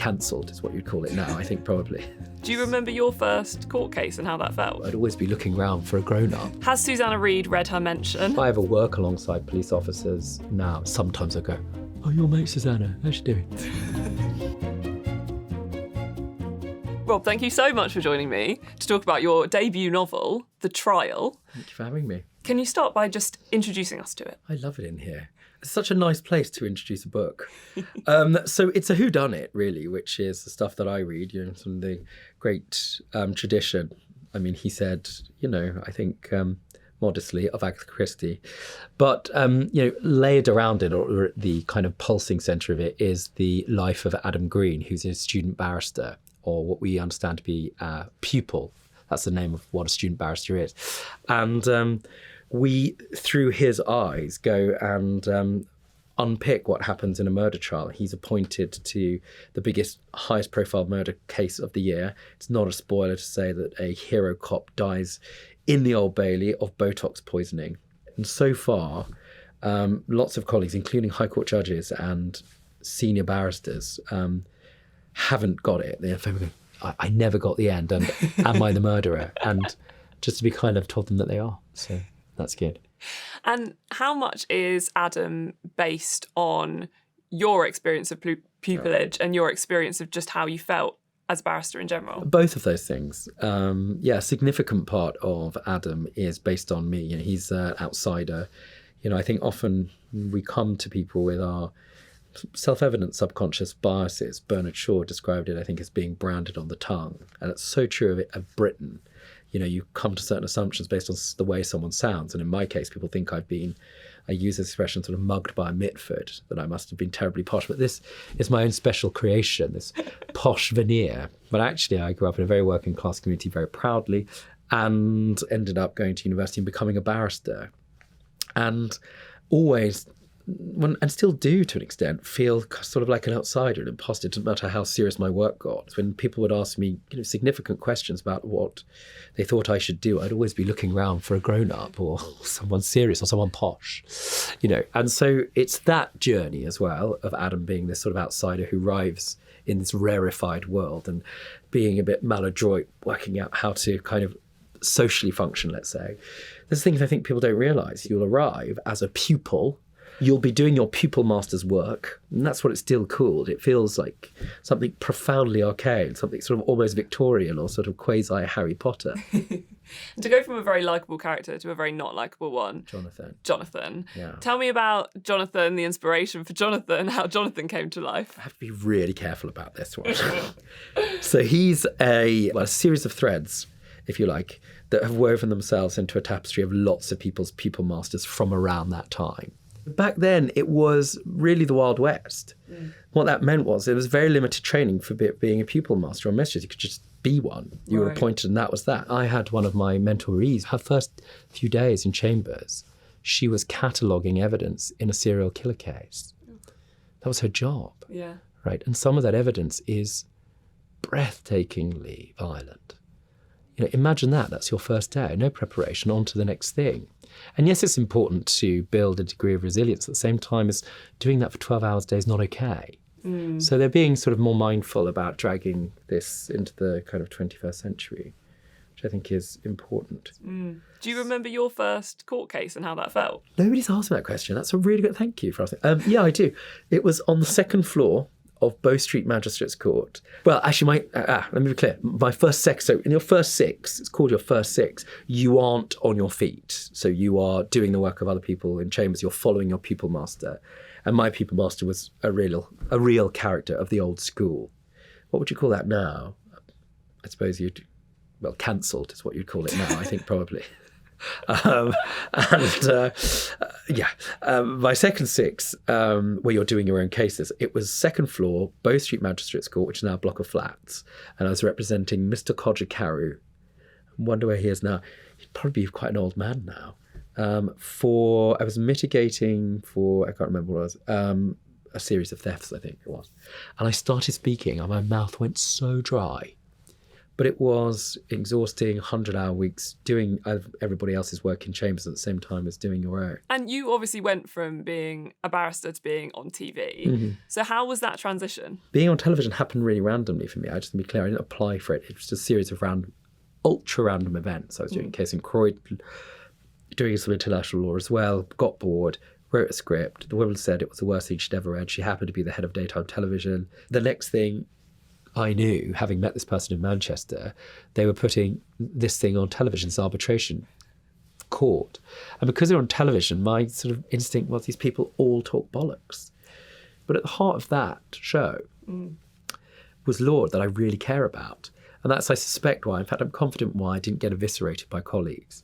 cancelled is what you'd call it now, I think, probably. Do you remember your first court case and how that felt? I'd always be looking around for a grown-up. Has Susanna Reid read her mention? I ever work alongside police officers now, sometimes I go, "Oh, your mate Susanna, how's she doing?" Rob, thank you so much for joining me to talk about your debut novel, The Trial. Thank you for having me. Can you start by just introducing us to it? I love it in here. It's such a nice place to introduce a book. So it's a whodunit, really, which is the stuff that I read, some of the great tradition. I mean, he said, I think modestly, of Agatha Christie. But, layered around it, or the kind of pulsing centre of it, is the life of Adam Green, who's a student barrister, or what we understand to be a pupil. That's the name of what a student barrister is. And we, through his eyes, go and unpick what happens in a murder trial. He's appointed to the biggest, highest profile murder case of the year. It's not a spoiler to say that a hero cop dies in the Old Bailey of Botox poisoning. And so far, lots of colleagues, including High Court judges and senior barristers, haven't got it. They're going, I never got the end, and am I the murderer? And just to be kind of told them that they are. So that's good. And how much is Adam based on your experience of pupillage and your experience of just how you felt as a barrister in general? Both of those things. A significant part of Adam is based on me. He's an outsider. I think often we come to people with our self-evident subconscious biases. Bernard Shaw described it, I think, as being branded on the tongue. And it's so true of Britain. You come to certain assumptions based on the way someone sounds. And in my case, people think I use this expression, sort of mugged by a Mitford, that I must have been terribly posh. But this is my own special creation, this posh veneer. But actually, I grew up in a very working class community very proudly, and ended up going to university and becoming a barrister. And always, and still do to an extent, feel sort of like an outsider, an imposter. It doesn't matter how serious my work got. When people would ask me significant questions about what they thought I should do, I'd always be looking around for a grown-up or someone serious or someone posh, And so it's that journey as well of Adam being this sort of outsider who arrives in this rarefied world and being a bit maladroit, working out how to kind of socially function, let's say. There's things I think people don't realise. You'll arrive as a pupil. You'll be doing your pupil master's work, and that's what it's still called. It feels like something profoundly arcane, something sort of almost Victorian or sort of quasi-Harry Potter. To go from a very likeable character to a very not likeable one. Jonathan. Yeah. Tell me about Jonathan, the inspiration for Jonathan, how Jonathan came to life. I have to be really careful about this one. So he's a series of threads, if you like, that have woven themselves into a tapestry of lots of people's pupil masters from around that time. Back then, it was really the Wild West. What that meant was there was very limited training for being a pupil master or mistress. You could just be one. You were appointed and that was that. I had one of my mentorees, her first few days in chambers, she was cataloguing evidence in a serial killer case. That was her job. Yeah. Right. And some of that evidence is breathtakingly violent. Imagine that. That's your first day. No preparation, on to the next thing. And yes, it's important to build a degree of resilience at the same time as doing that for 12 hours a day is not okay. So they're being sort of more mindful about dragging this into the kind of 21st century, which I think is important. Do you remember your first court case and how that felt? Nobody's asked me that question. That's a really good, thank you for asking. Yeah, I do. It was on the second floor of Bow Street Magistrates Court. Well, actually, let me be clear. My first six, so in your first six, it's called your first six, you aren't on your feet. So you are doing the work of other people in chambers. You're following your pupil master. And my pupil master was a real character of the old school. What would you call that now? I suppose cancelled is what you'd call it now, I think, probably. My second six, where you're doing your own cases, it was second floor, Bow Street Magistrates Court, which is now a block of flats, and I was representing Mr. Codger Carew. I wonder where he is now. He'd probably be quite an old man now. I was mitigating for, I can't remember what it was, a series of thefts, I think it was. And I started speaking and my mouth went so dry. But it was exhausting, 100-hour weeks, doing everybody else's work in chambers at the same time as doing your own. And you obviously went from being a barrister to being on TV. Mm-hmm. So how was that transition? Being on television happened really randomly for me. I just to be clear, I didn't apply for it. It was just a series of ultra random events. I was doing a case in Croydon, doing some international law as well, got bored, wrote a script. The woman said it was the worst thing she'd ever read. She happened to be the head of daytime television. The next thing I knew, having met this person in Manchester, they were putting this thing on television, this arbitration court. And because they're on television, my sort of instinct was these people all talk bollocks. But at the heart of that show was law that I really care about. And that's, I suspect, why, in fact, I'm confident why I didn't get eviscerated by colleagues.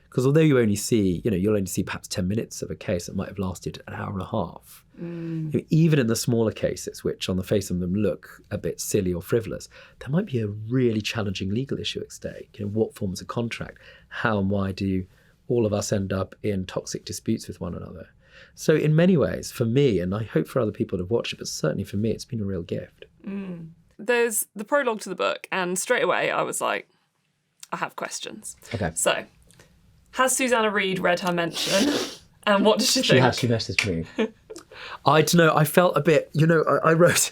Because although you only see, you'll only see perhaps 10 minutes of a case that might have lasted an hour and a half, even in the smaller cases, which on the face of them look a bit silly or frivolous, there might be a really challenging legal issue at stake. What forms a contract? How and why do all of us end up in toxic disputes with one another? So in many ways, for me, and I hope for other people to watch it, but certainly for me, it's been a real gift. There's the prologue to the book, and straight away I was like, I have questions. Okay. So, has Susanna Reid read her mention? And what does she think? She messaged me. I don't know. I felt a bit, I wrote,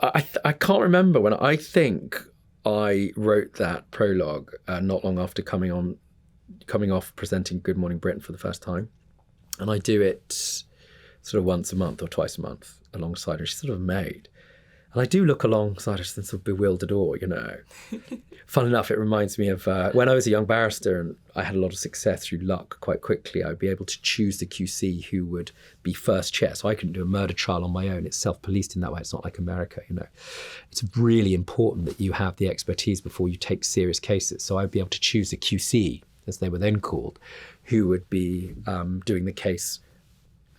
I can't remember when, I think I wrote that prologue not long after coming off presenting Good Morning Britain for the first time. And I do it sort of once a month or twice a month alongside her. She's sort of a maid. And I do look alongside her in sort of bewildered awe, Fun enough, it reminds me of when I was a young barrister and I had a lot of success through luck quite quickly, I would be able to choose the QC who would be first chair. So I couldn't do a murder trial on my own. It's self-policed in that way. It's not like America, It's really important that you have the expertise before you take serious cases. So I'd be able to choose the QC, as they were then called, who would be doing the case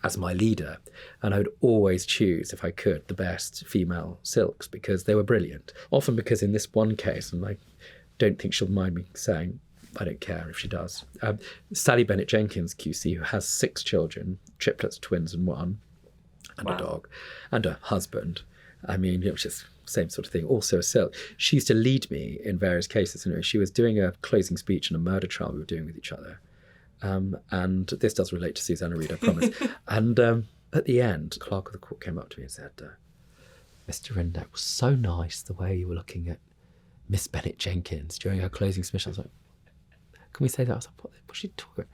as my leader. And I would always choose, if I could, the best female silks because they were brilliant. Often because in this one case, and I don't think she'll mind me saying, I don't care if she does, Sally Bennett-Jenkins QC, who has 6 children, triplets, twins and one, and a dog, and a husband. I mean, it was just same sort of thing, also a silk. She used to lead me in various cases. She was doing a closing speech in a murder trial we were doing with each other. And this does relate to Susanna Reid, I promise. And at the end, the clerk of the court came up to me and said, Mr. Rinder, it was so nice the way you were looking at Miss Bennett-Jenkins during her closing speech. I was like, can we say that? I was like, what's she talking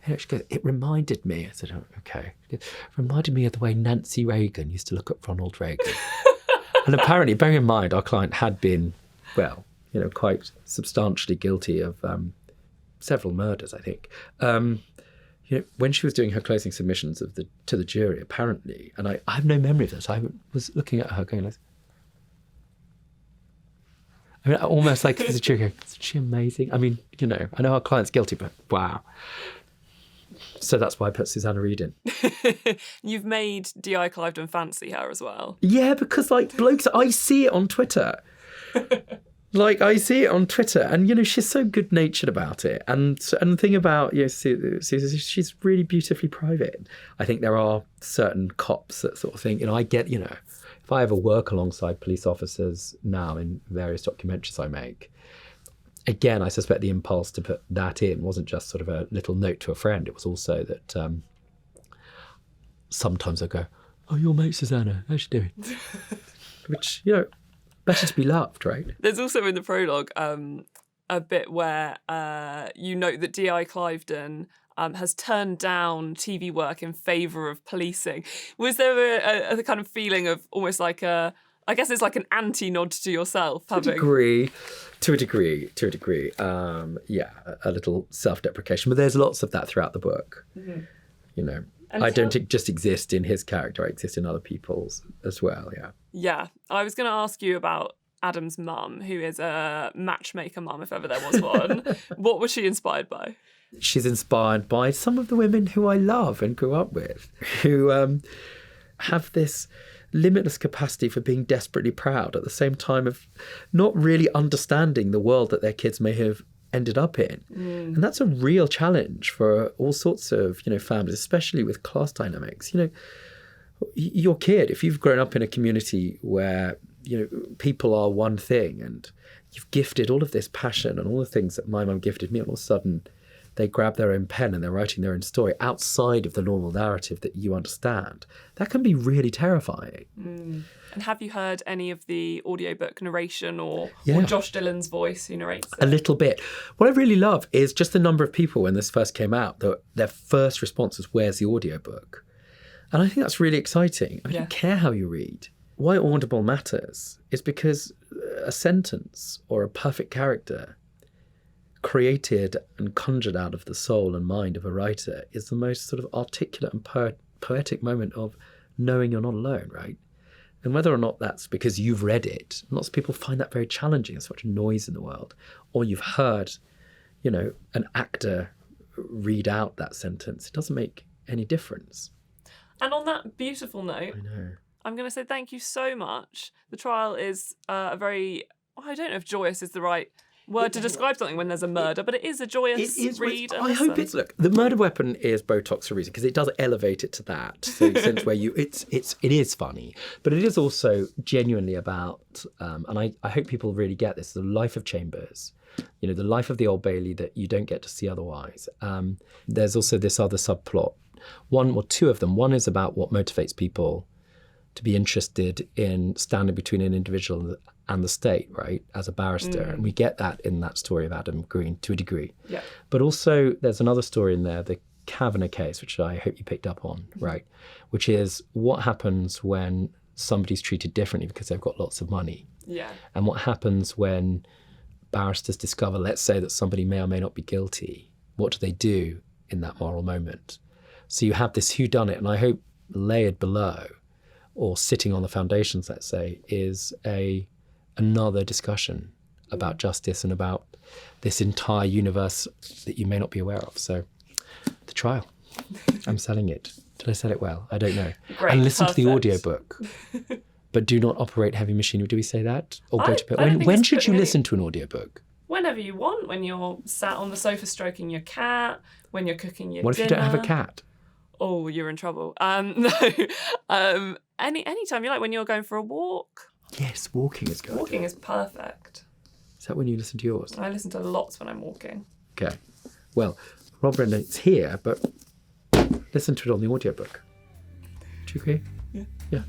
about? She goes, it reminded me. I said, oh, okay. It reminded me of the way Nancy Reagan used to look at Ronald Reagan. And apparently, bearing in mind, our client had been, quite substantially guilty of several murders, I think. When she was doing her closing submissions to the jury, apparently, and I have no memory of this, I was looking at her going, almost like the jury going, isn't she amazing? I mean, I know our client's guilty, but wow. So that's why I put Susanna Reid in. You've made D.I. Cliveden fancy her as well. Yeah, because blokes, I see it on Twitter. I see it on Twitter, and she's so good-natured about it. And the thing about she's really beautifully private. I think there are certain cops that sort of think, I get, if I ever work alongside police officers now in various documentaries I make, again, I suspect the impulse to put that in wasn't just sort of a little note to a friend. It was also that sometimes I go, "Oh, your mate Susanna, how's she doing?" Which better to be loved, right? There's also in the prologue a bit where you note that D.I. Cliveden has turned down TV work in favour of policing. Was there a kind of feeling of almost like I guess it's like an anti-nod to yourself? To a degree. Yeah, a little self-deprecation. But there's lots of that throughout the book. Mm-hmm. I don't just exist in his character, I exist in other people's as well, yeah. Yeah, I was going to ask you about Adam's mum, who is a matchmaker mum, if ever there was one. What was she inspired by? She's inspired by some of the women who I love and grew up with, who have this limitless capacity for being desperately proud at the same time of not really understanding the world that their kids may have ended up in. And that's a real challenge for all sorts of, families, especially with class dynamics. Your kid, if you've grown up in a community where people are one thing, and you've gifted all of this passion and all the things that my mum gifted me, and all of a sudden they grab their own pen and they're writing their own story outside of the normal narrative that you understand. That can be really terrifying. And have you heard any of the audiobook narration or Yeah. Josh Dillon's voice who narrates it? A little bit. What I really love is just the number of people when this first came out, their first response was, where's the audiobook? And I think that's really exciting. I don't care how you read. Why Audible matters is because a sentence or a perfect character created and conjured out of the soul and mind of a writer is the most sort of articulate and poetic moment of knowing you're not alone, right? And whether or not that's because you've read it, lots of people find that very challenging. There's so much noise in the world. Or you've heard, an actor read out that sentence. It doesn't make any difference. And on that beautiful note, I know. I'm going to say thank you so much. The trial is a very, I don't know if joyous is the right word to describe something when there's a murder, but it is a joyous read. I hope it's, look, the murder weapon is Botox for a reason, because it does elevate it to that. So in a sense where it is funny, but it is also genuinely about, and I hope people really get this, the life of Chambers, the life of the Old Bailey that you don't get to see otherwise. There's also this other subplot, one or two of them. One is about what motivates people to be interested in standing between an individual and the state, right, as a barrister. And we get that in that story of Adam Green to a degree. Yeah. But also there's another story in there, the Kavanagh case, which I hope you picked up on, right, which is what happens when somebody's treated differently because they've got lots of money. Yeah. And what happens when barristers discover, let's say, that somebody may or may not be guilty. What do they do in that moral moment? So you have this whodunit, and I hope layered below, or sitting on the foundations, let's say, is another discussion about justice and about this entire universe that you may not be aware of. So the trial, I'm selling it. Did I sell it well? I don't know. Great, and listen to the perfect. audiobook. But do not operate heavy machinery. Do we say that? Or go I to bed? don't think When it's should you putting listen to an audiobook? Whenever you want, when you're sat on the sofa stroking your cat, when you're cooking your What if dinner. you don't have a cat? Oh, you're in trouble. No. Any time you like, when you're going for a walk. Yes, walking is good. Walking is perfect. Is that when you listen to yours? I listen to lots when I'm walking. Okay. Well, Rob Rinder, it's here, but listen to it on the audiobook. Do you agree? Yeah. Yeah.